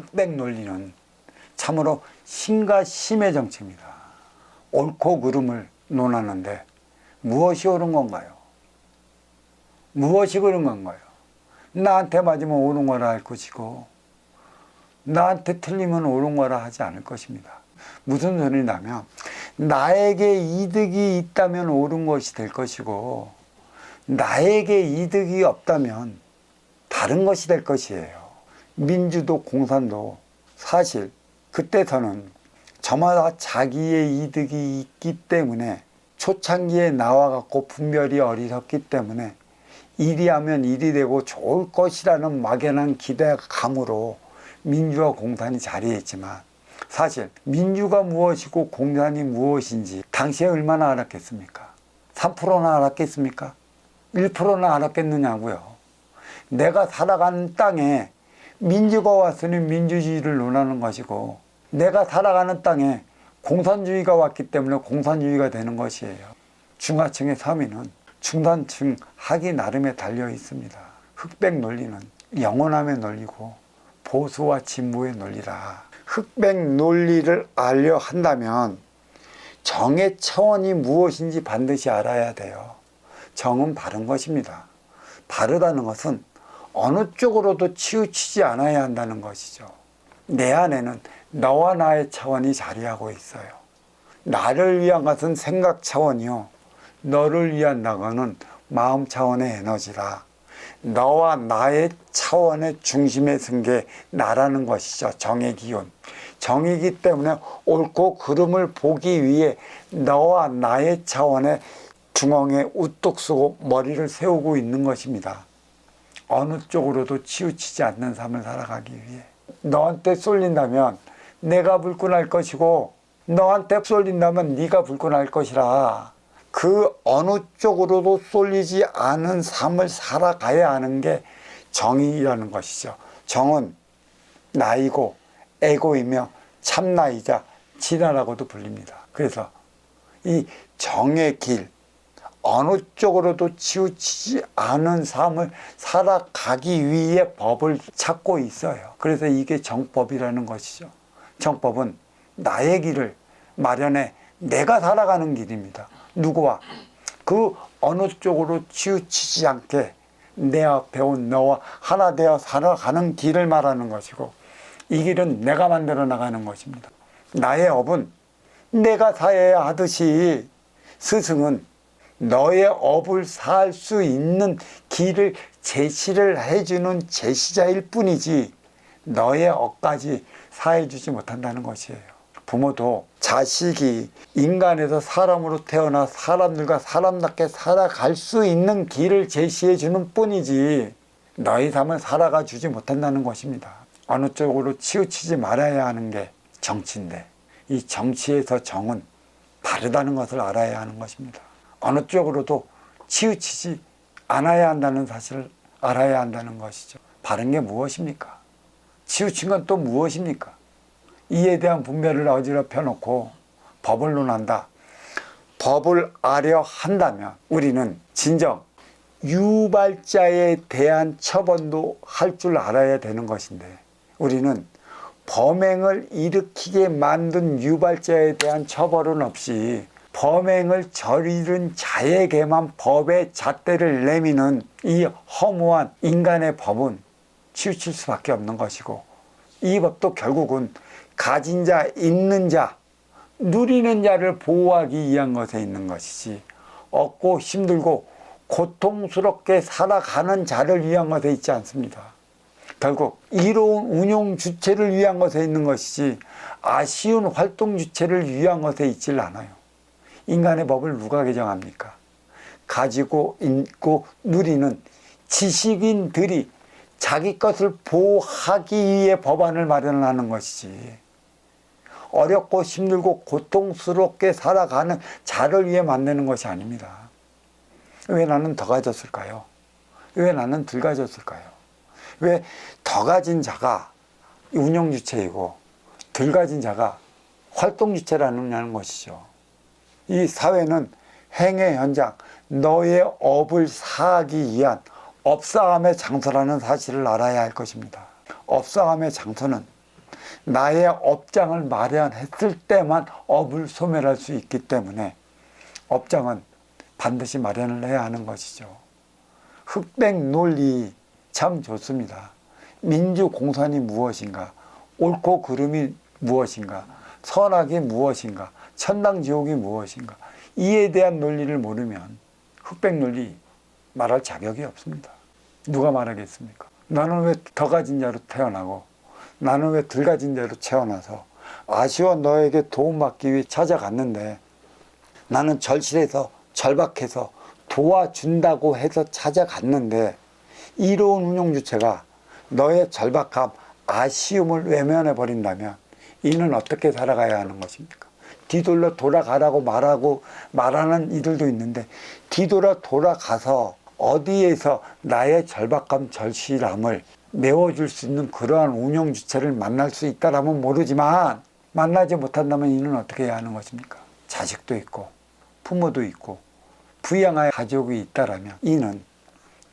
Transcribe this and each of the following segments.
흑백 논리는 참으로 신과 심의 정치입니다. 옳고 그름을 논하는데 무엇이 옳은 건가요? 무엇이 그른 건가요? 나한테 맞으면 옳은 거라 할 것이고 나한테 틀리면 옳은 거라 하지 않을 것입니다. 무슨 소리냐면 나에게 이득이 있다면 옳은 것이 될 것이고 나에게 이득이 없다면 다른 것이 될 것이에요. 민주도 공산도 사실 그때서는 저마다 자기의 이득이 있기 때문에 초창기에 나와 갖고 분별이 어리석기 때문에 이리 하면 이리 되고 좋을 것이라는 막연한 기대감으로 민주와 공산이 자리했지만 사실 민주가 무엇이고 공산이 무엇인지 당시에 얼마나 알았겠습니까? 3%나 알았겠습니까? 1%나 알았겠느냐고요. 내가 살아가는 땅에 민주가 왔으니 민주주의를 논하는 것이고 내가 살아가는 땅에 공산주의가 왔기 때문에 공산주의가 되는 것이에요. 중하층의 서민은 중산층 하기 나름에 달려 있습니다. 흑백 논리는 영원함의 논리고 보수와 진보의 논리라. 흑백 논리를 알려 한다면 정의 차원이 무엇인지 반드시 알아야 돼요. 정은 바른 것입니다. 바르다는 것은 어느 쪽으로도 치우치지 않아야 한다는 것이죠. 내 안에는 너와 나의 차원이 자리하고 있어요. 나를 위한 것은 생각 차원이요 너를 위한 나가는 마음 차원의 에너지라. 너와 나의 차원의 중심에 선 게 나라는 것이죠. 정의 기운. 정이기 때문에 옳고 그름을 보기 위해 너와 나의 차원의 중앙에 우뚝 서고 머리를 세우고 있는 것입니다. 어느 쪽으로도 치우치지 않는 삶을 살아가기 위해. 너한테 쏠린다면 내가 불끈할 것이고 너한테 쏠린다면 네가 불끈할 것이라. 그 어느 쪽으로도 쏠리지 않은 삶을 살아가야 하는 게 정의라는 것이죠. 정은 나이고 애고이며 참나이자 진화라고도 불립니다. 그래서 이 정의 길, 어느 쪽으로도 치우치지 않은 삶을 살아가기 위해 법을 찾고 있어요. 그래서 이게 정법이라는 것이죠. 정법은 나의 길을 마련해 내가 살아가는 길입니다. 누구와? 그 어느 쪽으로 치우치지 않게 내 앞에 온 너와 하나 되어 살아가는 길을 말하는 것이고 이 길은 내가 만들어 나가는 것입니다. 나의 업은 내가 사해야 하듯이 스승은 너의 업을 살 수 있는 길을 제시를 해주는 제시자일 뿐이지 너의 업까지 사해주지 못한다는 것이에요. 부모도 자식이 인간에서 사람으로 태어나 사람들과 사람답게 살아갈 수 있는 길을 제시해 주는 뿐이지 너희 삶을 살아가 주지 못한다는 것입니다. 어느 쪽으로 치우치지 말아야 하는 게 정치인데 이 정치에서 정은 바르다는 것을 알아야 하는 것입니다. 어느 쪽으로도 치우치지 않아야 한다는 사실을 알아야 한다는 것이죠. 바른 게 무엇입니까? 치우친 건 또 무엇입니까? 이에 대한 분별을 어지럽혀 놓고 법을 논한다. 법을 알려 한다면 우리는 진정 유발자에 대한 처벌도 할 줄 알아야 되는 것인데 우리는 범행을 일으키게 만든 유발자에 대한 처벌은 없이 범행을 저지른 자에게만 법의 잣대를 내미는 이 허무한 인간의 법은 치우칠 수밖에 없는 것이고 이 법도 결국은 가진 자, 있는 자, 누리는 자를 보호하기 위한 것에 있는 것이지 얻고 힘들고 고통스럽게 살아가는 자를 위한 것에 있지 않습니다. 결국 이로운 운용 주체를 위한 것에 있는 것이지 아쉬운 활동 주체를 위한 것에 있질 않아요. 인간의 법을 누가 개정합니까? 가지고 있고 누리는 지식인들이 자기 것을 보호하기 위해 법안을 마련하는 것이지 어렵고 힘들고 고통스럽게 살아가는 자를 위해 만드는 것이 아닙니다. 왜 나는 더 가졌을까요? 왜 나는 덜 가졌을까요? 왜 더 가진 자가 운영주체이고 덜 가진 자가 활동주체라는 것이죠. 이 사회는 행의 현장, 너의 업을 사하기 위한 업사함의 장소라는 사실을 알아야 할 것입니다. 업사함의 장소는 나의 업장을 마련했을 때만 업을 소멸할 수 있기 때문에 업장은 반드시 마련을 해야 하는 것이죠. 흑백 논리 참 좋습니다. 민주공산이 무엇인가, 옳고 그름이 무엇인가, 선악이 무엇인가, 천당지옥이 무엇인가, 이에 대한 논리를 모르면 흑백 논리 말할 자격이 없습니다. 누가 말하겠습니까? 나는 왜 더 가진 자로 태어나고 나는 왜 덜 가진 자로 태어나서 아쉬워 너에게 도움받기 위해 찾아갔는데, 나는 절실해서 절박해서 도와준다고 해서 찾아갔는데, 이로운 운용 주체가 너의 절박함, 아쉬움을 외면해 버린다면 이는 어떻게 살아가야 하는 것입니까? 뒤돌려 돌아가라고 말하는 이들도 있는데, 뒤돌아 돌아가서 어디에서 나의 절박함, 절실함을 메워줄 수 있는 그러한 운용 주체를 만날 수 있다라면 모르지만, 만나지 못한다면 이는 어떻게 해야 하는 것입니까? 자식도 있고 부모도 있고 부양할 가족이 있다라면 이는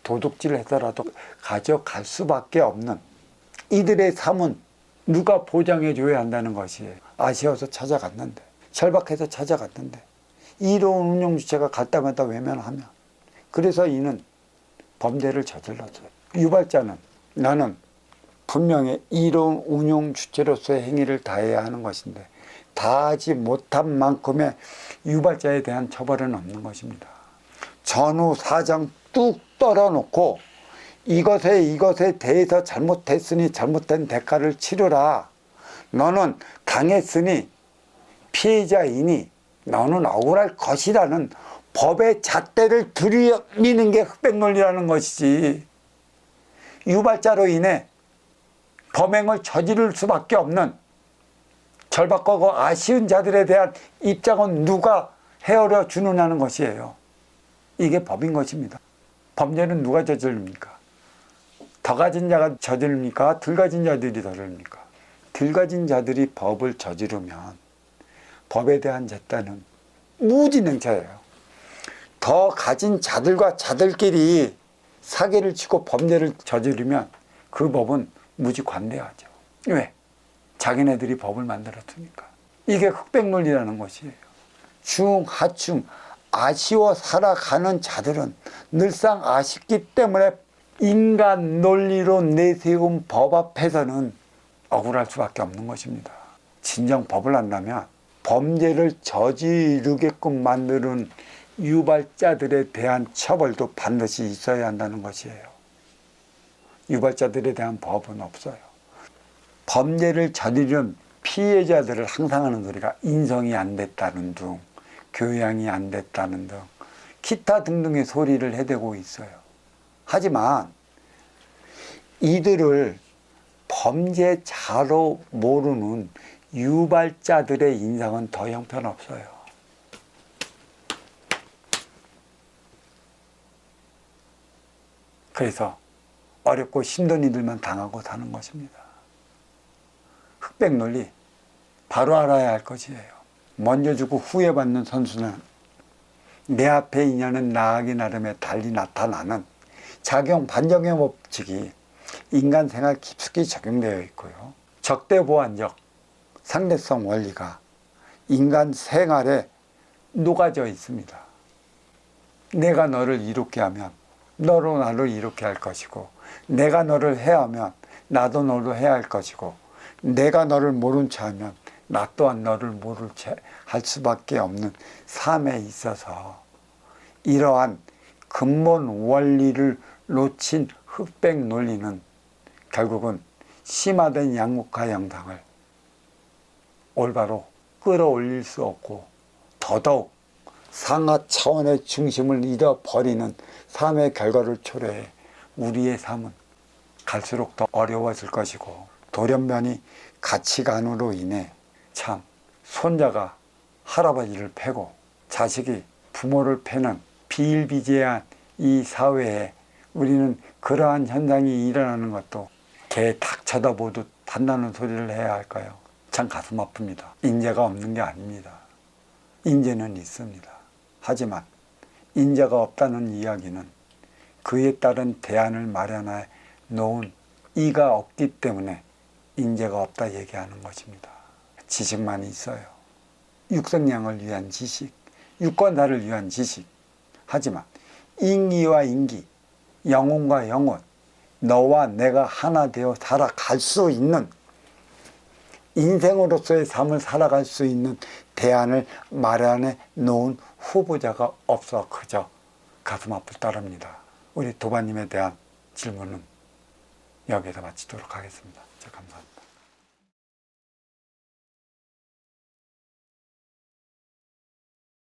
도둑질을 해서라도 가져갈 수밖에 없는, 이들의 삶은 누가 보장해 줘야 한다는 것이에요. 아쉬워서 찾아갔는데, 절박해서 찾아갔는데 이로운 운용 주체가 갈다마다 외면하면, 그래서 이는 범죄를 저질렀어요. 유발자는 나는 분명히 이로운 운용 주체로서의 행위를 다해야 하는 것인데 다하지 못한 만큼의 유발자에 대한 처벌은 없는 것입니다. 전후 사정 뚝 떨어놓고 이것에 대해서 잘못했으니 잘못된 대가를 치르라. 너는 당했으니 피해자이니 너는 억울할 것이라는 법의 잣대를 들이미는 게 흑백논리라는 것이지, 유발자로 인해 범행을 저지를 수밖에 없는 절박하고 아쉬운 자들에 대한 입장은 누가 헤아려 주느냐는 것이에요. 이게 법인 것입니다. 범죄는 누가 저지릅니까? 더 가진 자가 저지릅니까? 덜 가진 자들이 저지릅니까? 덜 가진 자들이 법을 저지르면 법에 대한 잣대는 무진행차예요. 더 가진 자들과 자들끼리 사기를 치고 범죄를 저지르면 그 법은 무지관대하죠. 왜? 자기네들이 법을 만들었으니까. 이게 흑백논리라는 것이에요. 중하층 아쉬워 살아가는 자들은 늘상 아쉽기 때문에 인간 논리로 내세운 법 앞에서는 억울할 수밖에 없는 것입니다. 진정 법을 한다면 범죄를 저지르게끔 만드는 유발자들에 대한 처벌도 반드시 있어야 한다는 것이에요. 유발자들에 대한 법은 없어요. 범죄를 저지른 피해자들을 항상 하는 소리가 인성이 안 됐다는 등, 교양이 안 됐다는 등 기타 등등의 소리를 해대고 있어요. 하지만 이들을 범죄자로 모르는 유발자들의 인상은 더 형편없어요. 그래서 어렵고 힘든 일들만 당하고 사는 것입니다. 흑백논리 바로 알아야 할 것이에요. 먼저 주고 후회 받는 선수는 내 앞에 인연은 나아가기 나름에 달리 나타나는 작용 반작용 법칙이 인간 생활 깊숙이 적용되어 있고요. 적대보완적 상대성 원리가 인간 생활에 녹아져 있습니다. 내가 너를 이롭게 하면 너로 나를 이롭게 할 것이고, 내가 너를 해하면 나도 너를 해야 할 것이고, 내가 너를 모른 채 하면 나 또한 너를 모른 채 할 수밖에 없는 삶에 있어서 이러한 근본 원리를 놓친 흑백 논리는 결국은 심화된 양극화 양상을 올바로 끌어올릴 수 없고 더더욱 상하 차원의 중심을 잃어버리는 삶의 결과를 초래해 우리의 삶은 갈수록 더 어려워질 것이고, 돌연변이 가치관으로 인해 참 손자가 할아버지를 패고 자식이 부모를 패는 비일비재한 이 사회에 우리는 그러한 현상이 일어나는 것도 개 탁 쳐다보듯 한다는 소리를 해야 할까요? 참 가슴 아픕니다. 인재가 없는 게 아닙니다. 인재는 있습니다. 하지만 인재가 없다는 이야기는 그에 따른 대안을 마련해 놓은 이가 없기 때문에 인재가 없다 얘기하는 것입니다. 지식만 있어요. 육성량을 위한 지식, 유권자를 위한 지식. 하지만 인기와 인기, 영혼과 영혼, 너와 내가 하나 되어 살아갈 수 있는, 인생으로서의 삶을 살아갈 수 있는 대안을 마련해 놓은 후보자가 없어 그저 가슴 아플 따릅니다. 우리 도반님에 대한 질문은 여기서 마치도록 하겠습니다. 감사합니다.